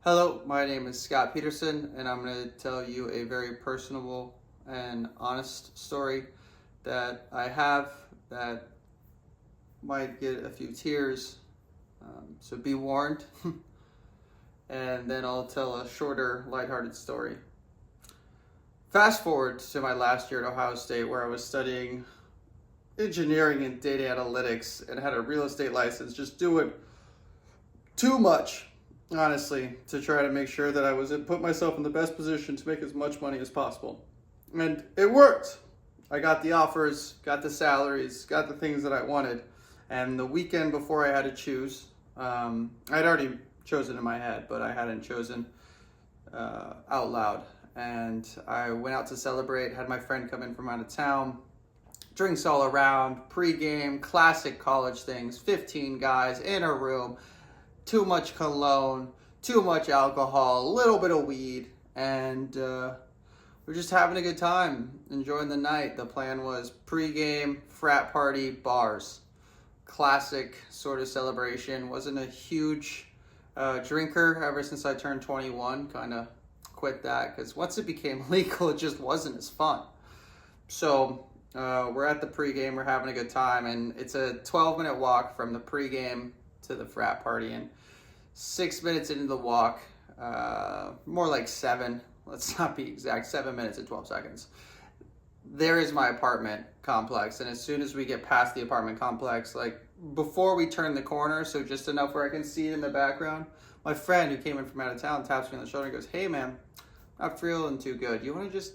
Hello, my name is Scott Peterson, and I'm going to tell you a very personable and honest story that I have that might get a few tears. So be warned. And then I'll tell a shorter, lighthearted story. Fast forward to my last year at Ohio State, where I was studying engineering and data analytics and had a real estate license, just doing too much, honestly, to try to make sure that I was put myself in the best position to make as much money as possible. And it worked. I got the offers, got the salaries, got the things that I wanted. And the weekend before I had to choose, I'd already chosen in my head, but I hadn't chosen out loud. And I went out to celebrate, had my friend come in from out of town, drinks all around, pregame, classic college things, 15 guys in a room, too much cologne, too much alcohol, a little bit of weed, and we're just having a good time, enjoying the night. The plan was pregame, frat party, bars. Classic sort of celebration. Wasn't a huge drinker ever since I turned 21. Kind of quit that because once it became legal, it just wasn't as fun. So we're at the pregame, we're having a good time, and it's a 12-minute walk from the pregame to the frat party. And 6 minutes into the walk, more like 7, let's not be exact, 7 minutes and 12 seconds, there is my apartment complex. And as soon as we get past the apartment complex, like before we turn the corner, so just enough where I can see it in the background, my friend who came in from out of town taps me on the shoulder and goes, "Hey man, not feeling too good. You want to just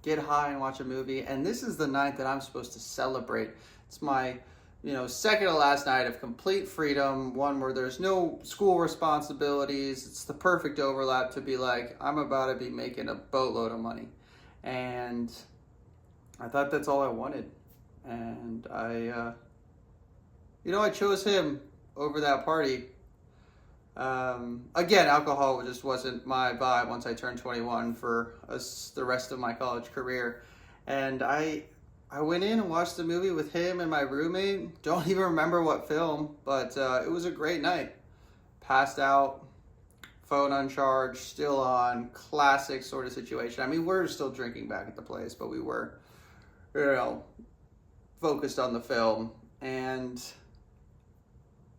get high and watch a movie?" And this is the night that I'm supposed to celebrate. It's my second to last night of complete freedom, one where there's no school responsibilities. It's the perfect overlap to be like, I'm about to be making a boatload of money. And I thought that's all I wanted. And I chose him over that party. Again, alcohol just wasn't my vibe once I turned 21 for the rest of my college career. And I went in and watched the movie with him and my roommate. Don't even remember what film, but it was a great night. Passed out, phone uncharged, still on, classic sort of situation. I mean, we're still drinking back at the place, but we were, focused on the film. And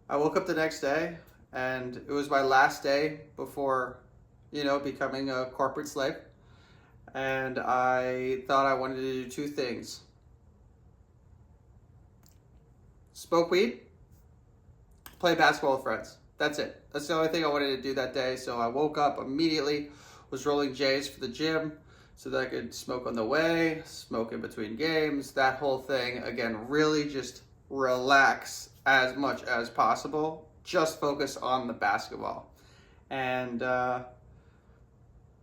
I woke up the next day, and it was my last day before, becoming a corporate slave. And I thought I wanted to do 2 things. Smoke weed, play basketball with friends. That's it. That's the only thing I wanted to do that day. So I woke up immediately, was rolling J's for the gym so that I could smoke on the way, smoke in between games, that whole thing. Again, really just relax as much as possible. Just focus on the basketball. And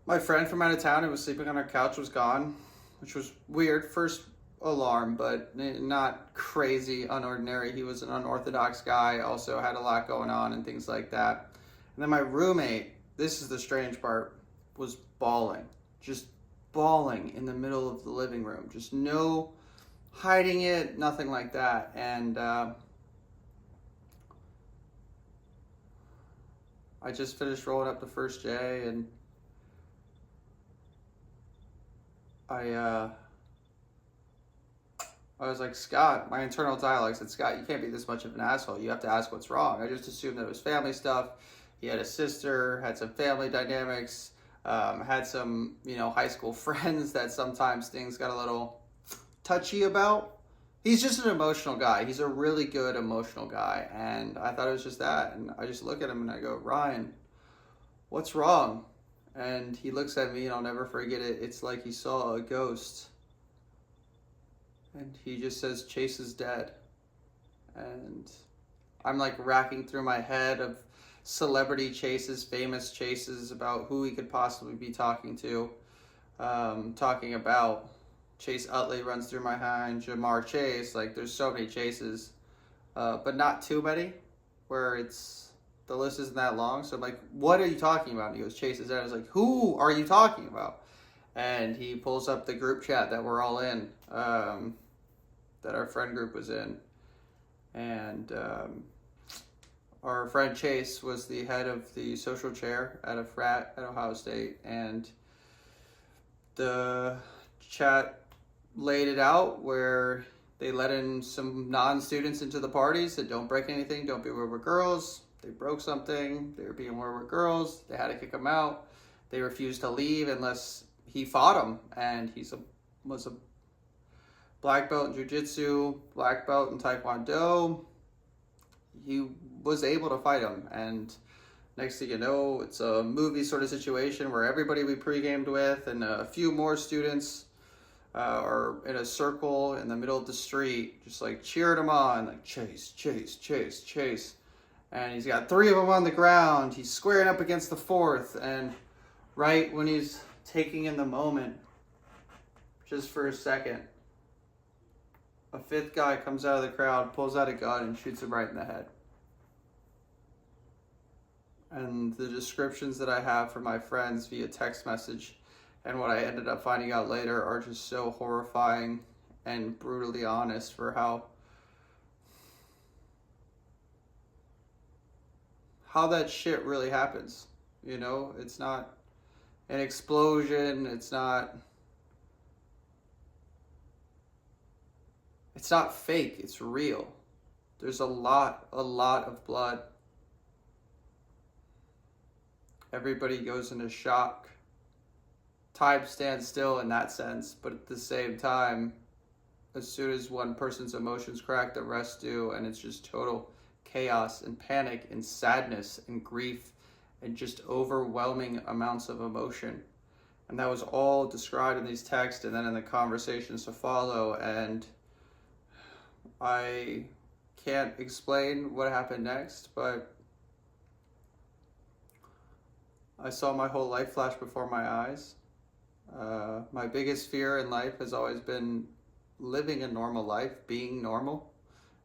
my friend from out of town who was sleeping on our couch was gone, which was weird. First alarm, but not crazy unordinary. He was an unorthodox guy, also had a lot going on and things like that. And then my roommate, this is the strange part, was bawling. Just bawling in the middle of the living room. Just no hiding it, nothing like that. And I just finished rolling up the first J, and I was like, Scott, my internal dialogue said, "Scott, you can't be this much of an asshole. You have to ask what's wrong." I just assumed that it was family stuff. He had a sister, had some family dynamics, had some, high school friends that sometimes things got a little touchy about. He's just an emotional guy. He's a really good emotional guy. And I thought it was just that. And I just look at him and I go, "Ryan, what's wrong?" And he looks at me, and I'll never forget it. It's like he saw a ghost. And he just says, "Chase is dead." And I'm like racking through my head of celebrity chases, famous chases, about who he could possibly be talking to. Talking about Chase Utley runs through my mind, Jamar Chase, like there's so many chases, but not too many where the list isn't that long. So I'm like, "What are you talking about?" And he goes, "Chase is dead." I was like, "Who are you talking about?" And he pulls up the group chat that we're all in, that our friend group was in. And our friend Chase was the head of the social chair at a frat at Ohio State, and the chat laid it out where they let in some non-students into the parties that don't break anything, don't be weird with girls. They broke something, they were being weird with girls, they had to kick him out. They refused to leave unless he fought them, and was a black belt in jiu-jitsu, black belt in taekwondo. He was able to fight him, and next thing you know, it's a movie sort of situation where everybody we pre-gamed with and a few more students are in a circle in the middle of the street, just like cheering him on, like Chase, Chase, Chase, Chase. And he's got 3 of them on the ground. He's squaring up against the 4th, and right when he's taking in the moment, just for a second, a 5th guy comes out of the crowd, pulls out a gun, and shoots him right in the head. And the descriptions that I have from my friends via text message and what I ended up finding out later are just so horrifying and brutally honest for how that shit really happens. You know, it's not an explosion, it's not fake, it's real. There's a lot of blood. Everybody goes into shock. Time stands still in that sense, but at the same time, as soon as one person's emotions crack, the rest do, and it's just total chaos and panic and sadness and grief and just overwhelming amounts of emotion. And that was all described in these texts and then in the conversations to follow, and I can't explain what happened next, but I saw my whole life flash before my eyes. My biggest fear in life has always been living a normal life, being normal.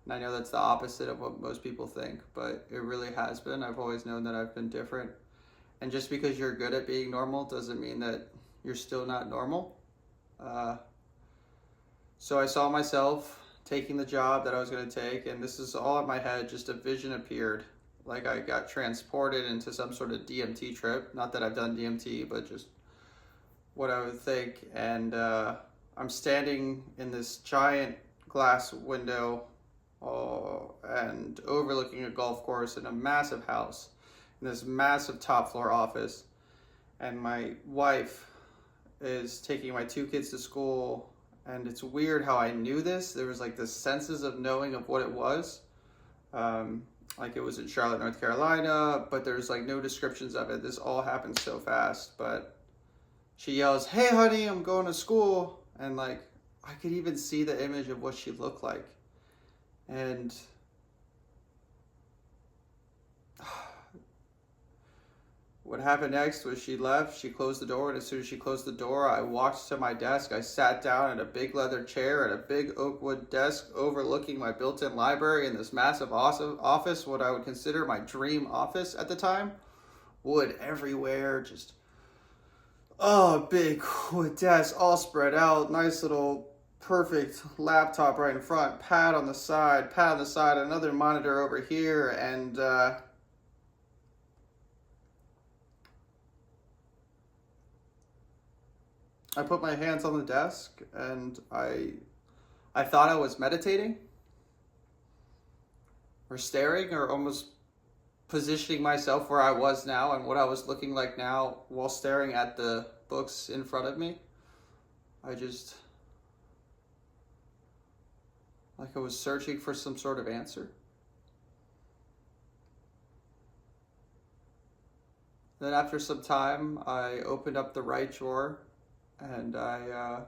And I know that's the opposite of what most people think, but it really has been. I've always known that I've been different. And just because you're good at being normal doesn't mean that you're still not normal. So I saw myself taking the job that I was going to take, and this is all in my head, just a vision appeared. Like I got transported into some sort of DMT trip. Not that I've done DMT, but just what I would think. And I'm standing in this giant glass window and overlooking a golf course in a massive house, in this massive top floor office. And my wife is taking my 2 kids to school. And it's weird how I knew this. There was like this senses of knowing of what it was. Like it was in Charlotte, North Carolina, but there's like no descriptions of it. This all happened so fast, but she yells, "Hey honey, I'm going to school." And like, I could even see the image of what she looked like. And what happened next was she left, she closed the door, and as soon as she closed the door, I walked to my desk. I sat down in a big leather chair at a big oak wood desk overlooking my built-in library in this massive awesome office, what I would consider my dream office at the time. Wood everywhere, just, big wood desk, all spread out, nice little perfect laptop right in front, pad on the side, another monitor over here, and I put my hands on the desk, and I thought I was meditating or staring or almost positioning myself where I was now and what I was looking like now while staring at the books in front of me. I just, like I was searching for some sort of answer. Then after some time, I opened up the right drawer, and I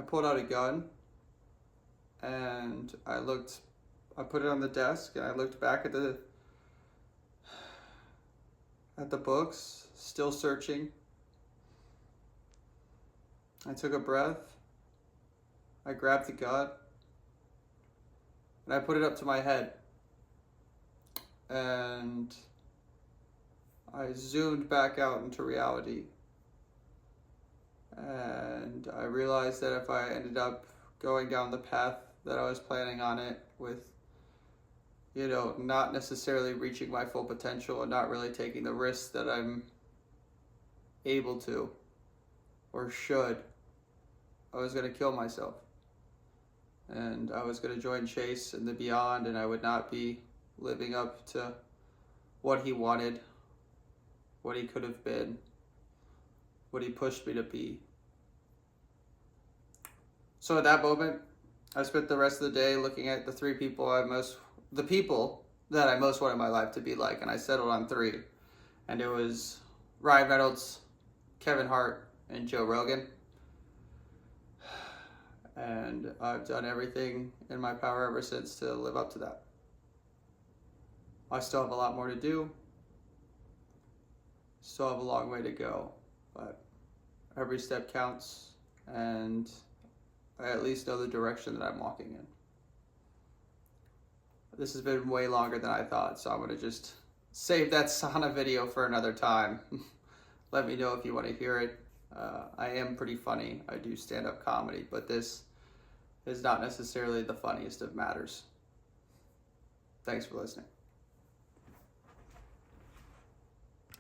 pulled out a gun, and I put it on the desk, and I looked back at the books, still searching. I took a breath, I grabbed the gun, and I put it up to my head, and I zoomed back out into reality. And I realized that if I ended up going down the path that I was planning on it with not necessarily reaching my full potential and not really taking the risks that I'm able to or should, I was going to kill myself. And I was going to join Chase in the beyond, and I would not be living up to what he wanted, what he could have been, what he pushed me to be. So at that moment, I spent the rest of the day looking at the people that I most wanted my life to be like, and I settled on 3. And it was Ryan Reynolds, Kevin Hart, and Joe Rogan. And I've done everything in my power ever since to live up to that. I still have a lot more to do. Still have a long way to go, but every step counts, and I at least know the direction that I'm walking in. This has been way longer than I thought, so I'm going to just save that sauna video for another time. Let me know if you want to hear it. I am pretty funny. I do stand-up comedy, but this is not necessarily the funniest of matters. Thanks for listening.